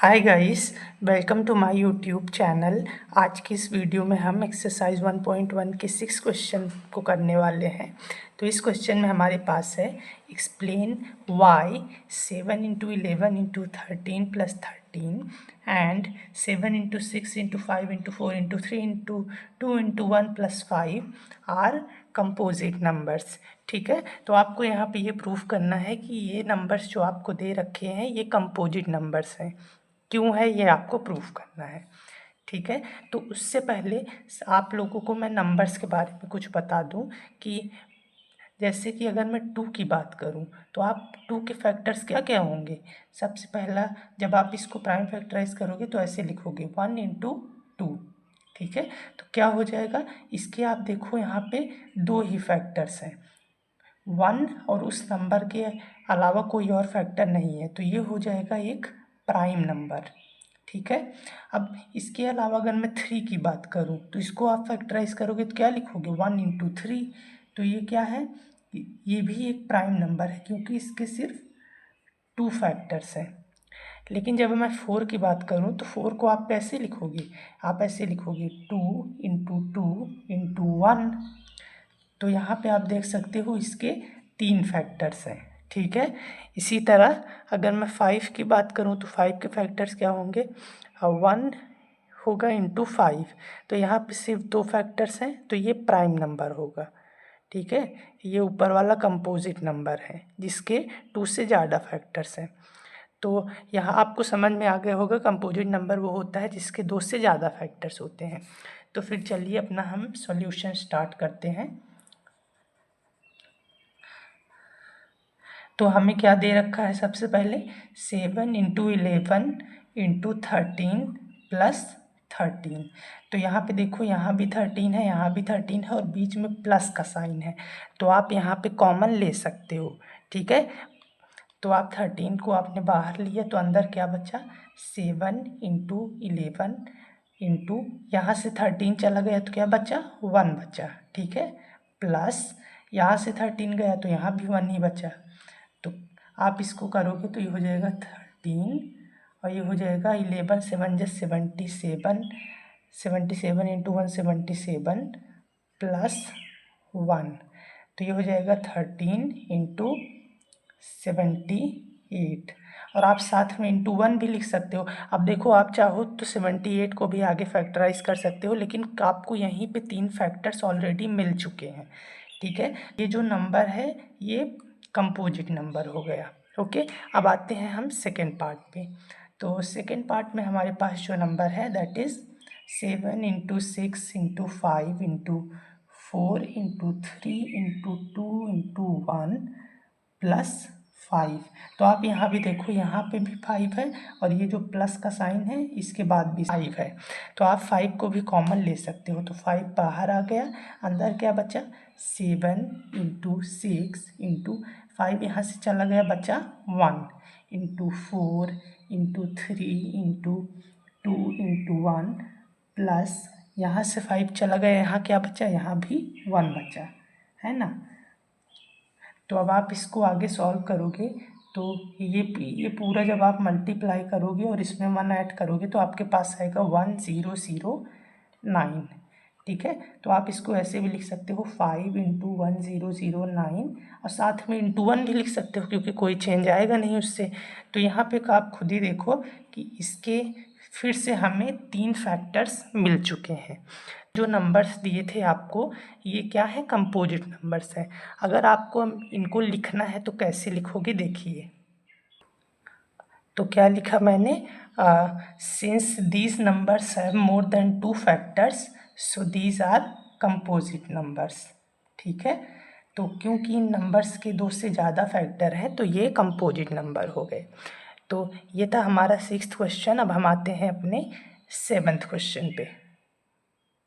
Hi guys, welcome to my YouTube channel. आज की इस वीडियो में हम एक्सरसाइज 1.1 के 6 क्वेश्चन को करने वाले हैं। तो इस क्वेश्चन में हमारे पास है explain why 7 into 11 into 13 plus 13 and 7 into 6 into 5 into 4 into 3 into 2 into 1 plus 5 are composite numbers. ठीक है, तो आपको यहाँ पे ये प्रूफ करना है कि ये नंबर्स जो आपको दे रखे हैं ये कंपोजिट नंबर्स हैं। क्यों है ये आपको प्रूफ करना है। ठीक है, तो उससे पहले आप लोगों को मैं नंबर्स के बारे में कुछ बता दूं कि जैसे कि अगर मैं 2 की बात करूं तो आप 2 के फैक्टर्स क्या क्या होंगे। सबसे पहला, जब आप इसको प्राइम फैक्टराइज करोगे तो ऐसे लिखोगे 1 इंटू 2। ठीक है, तो क्या हो जाएगा, इसके आप देखो यहाँ पे 2 ही फैक्टर्स हैं, 1 और उस नंबर के अलावा कोई और फैक्टर नहीं है, तो ये हो जाएगा एक प्राइम नंबर। ठीक है, अब इसके अलावा अगर मैं 3 की बात करूं तो इसको आप फैक्टराइज करोगे तो क्या लिखोगे 1 इंटू 3। तो ये क्या है, ये भी एक प्राइम नंबर है क्योंकि इसके सिर्फ 2 फैक्टर्स हैं। लेकिन जब मैं 4 की बात करूं तो 4 को आप कैसे लिखोगे, आप ऐसे लिखोगे 2 इंटू 2 इंटू 1। तो यहाँ पे आप देख सकते हो इसके 3 फैक्टर्स हैं। ठीक है, इसी तरह अगर मैं 5 की बात करूँ तो 5 के फैक्टर्स क्या होंगे, 1 होगा इंटू 5। तो यहाँ पे सिर्फ 2 फैक्टर्स हैं, तो ये प्राइम नंबर होगा। ठीक है, ये ऊपर वाला कंपोजिट नंबर है जिसके 2 से ज़्यादा फैक्टर्स हैं। तो यहाँ आपको समझ में आ गया होगा, कंपोजिट नंबर वो होता है जिसके 2 से ज़्यादा फैक्टर्स होते हैं। तो फिर चलिए अपना हम सॉल्यूशन स्टार्ट करते हैं। तो हमें क्या दे रखा है, सबसे पहले 7 इंटू 11 इंटू 13 प्लस 13। तो यहाँ पे देखो, यहाँ भी 13 है, यहाँ भी 13 है और बीच में प्लस का साइन है, तो आप यहाँ पे कॉमन ले सकते हो। ठीक है, तो आप 13 को आपने बाहर लिया तो अंदर क्या बचा, 7 इंटू 11 इंटू यहाँ से 13 चला गया तो क्या बचा, 1 बचा। ठीक है, प्लस यहाँ से 13 गया तो यहाँ भी 1 ही बचा। तो आप इसको करोगे तो ये हो जाएगा 13 और ये हो जाएगा 11, 7 जस 77, 77 इंटू 1 77 प्लस 1। तो ये हो जाएगा 13 इंटू 78। और आप साथ में इंटू 1 भी लिख सकते हो। अब देखो, आप चाहो तो 78 को भी आगे फैक्टराइज कर सकते हो, लेकिन आपको यहीं पे 3 फैक्टर्स ऑलरेडी मिल चुके हैं। ठीक है, ये जो नंबर है ये कंपोजिट नंबर हो गया। ओके, अब आते हैं हम सेकेंड पार्ट पे। तो सेकेंड पार्ट में हमारे पास जो नंबर है that is 7 into 6 into 5 into 4 into 3 into 2 into 1 plus 5। तो आप यहाँ भी देखो, यहाँ पे भी 5 है और ये जो प्लस का साइन है इसके बाद भी 5 है, तो आप 5 को भी कॉमन ले सकते हो। तो 5 बाहर आ गया, अंदर क्या बचा, 7 इंटू 6 इंटू 5 यहाँ से चला गया, बचा 1 into 4 into 3 into 2 into 1 plus यहाँ से 5 चला गया, यहाँ क्या बचा, यहाँ भी 1 बचा, है ना। तो अब आप इसको आगे सॉल्व करोगे तो ये पूरा जब आप मल्टीप्लाई करोगे और इसमें 1 ऐड करोगे तो आपके पास आएगा 1009। ठीक है, तो आप इसको ऐसे भी लिख सकते हो 5 इंटू 1009 और साथ में इंटू 1 भी लिख सकते हो क्योंकि कोई चेंज आएगा नहीं उससे। तो यहाँ पे आप खुद ही देखो कि इसके फिर से हमें 3 फैक्टर्स मिल चुके हैं। जो नंबर्स दिए थे आपको ये क्या है, कंपोजिट नंबर्स है। अगर आपको इनको लिखना है तो कैसे लिखोगे, देखिए। तो क्या लिखा मैंने, since these numbers have more than 2 factors so these are composite numbers. ठीक है, तो क्योंकि इन नंबर्स के 2 से ज़्यादा फैक्टर हैं तो ये कंपोजिट नंबर हो गए। तो ये था हमारा 6th क्वेश्चन। अब हम आते हैं अपने 7th क्वेश्चन पे।